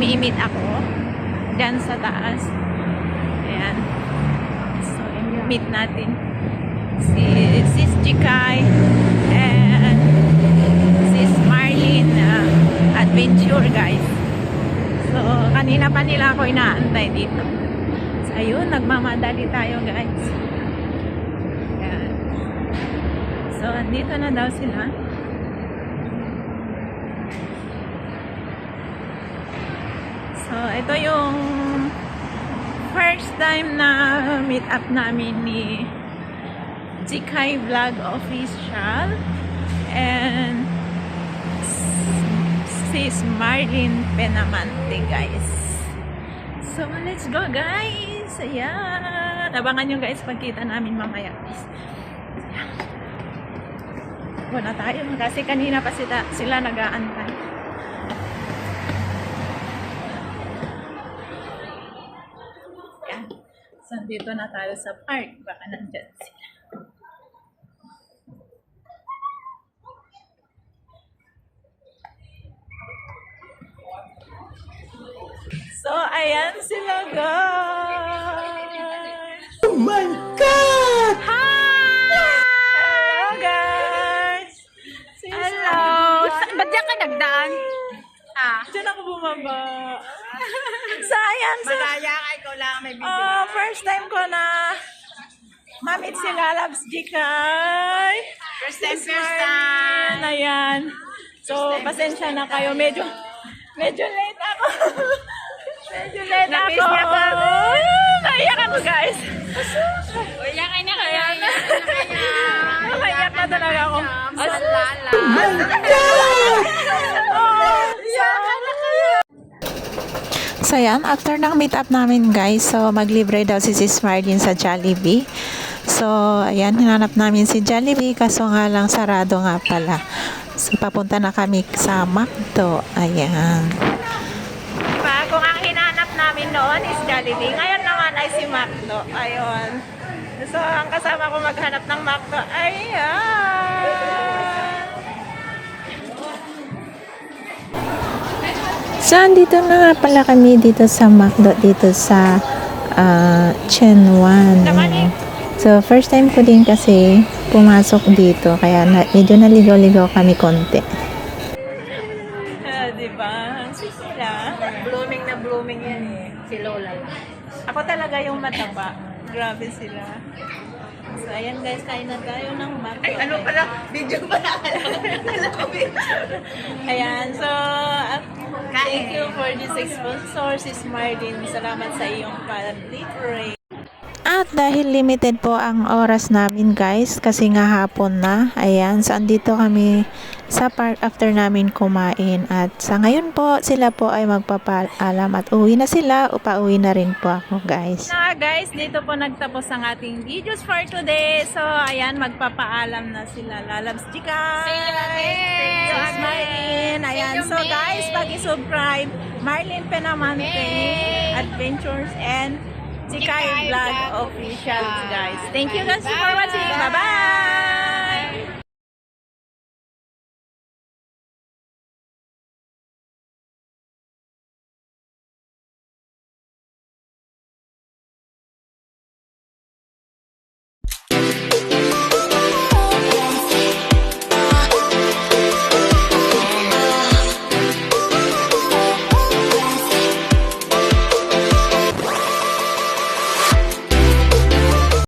imi-meet ako dyan sa taas. Ayan. So, meet natin si Sis Jikay and Sis Marlene Adventure, guys. So, kanina pa nila ako inaantay dito. So, ayun, nagmamadali tayo, guys. Ayan. So, andito na daw sila. So, ito yung first time na meet up namin ni Jikay Vlog Official and Sis Marlene Penamante, guys. So, let's go, guys. Ayan. Abangan nyo, guys, pagkita namin mamaya. Wala tayo kasi kanina pa sila nag-aantay. Ayan. So, dito na tayo sa park. Baka nandyan sila. So, ayan sila, guys. Oh my God! Hi! Hello, guys! Hello! Ba't diyan ka nagdaan? Diyan ako bumaba. So, ayan. Malaya ka, ikaw lang may video. First time ko na mamit sila, Labs Jikay. First time. Ayan. So, pasensya na kayo. Medyo late ako. Medyo late Napis ako. niya pa ako. Naiyak ako, guys. Iyakin na kaya. Naiyak na talaga ako. Masalala. So yan, after ng meet up namin, guys, so maglibre daw si Sis Marlene sa Jollibee. So ayan, hinanap namin si Jollibee kaso nga lang sarado nga pala. So papunta na kami sa McDo. Ayan. Diba, kung ang hinanap namin noon is Jollibee, ngayon naman ay si McDo. Ayun. So ang kasama ko maghanap ng McDo, ayan. So andito na nga pala kami dito sa McDo, dito sa Chenwan. So first time ko din kasi pumasok dito, kaya medyo naligaw-ligaw kami konti. Diba? Sila. Blooming na blooming yan eh. Si Lola lang. Ako talaga yung mataba. Grabe sila. So, ayan guys, kain na tayo ng McDo. Ay, ano pala? Video pa na. Ayan, so, thank you for this sponsor, Sis Marlene. Salamat sa iyong palitre. At dahil limited po ang oras namin, guys, kasi nga hapon na, ayan, so andito kami sa park after namin kumain. At sa ngayon po, sila po ay magpapaalam at uwi na sila, pauwi na rin po ako, guys. Na guys, dito po nagtapos ang ating videos for today. So, ayan, magpapaalam na sila. Lalabs Jikay! See you again! Sis Marlene! Ayan, so guys, pag-subscribe, Marlene Penamante Adventures and Jikay Vlog Official, guys. Thank you guys for watching. Bye-bye!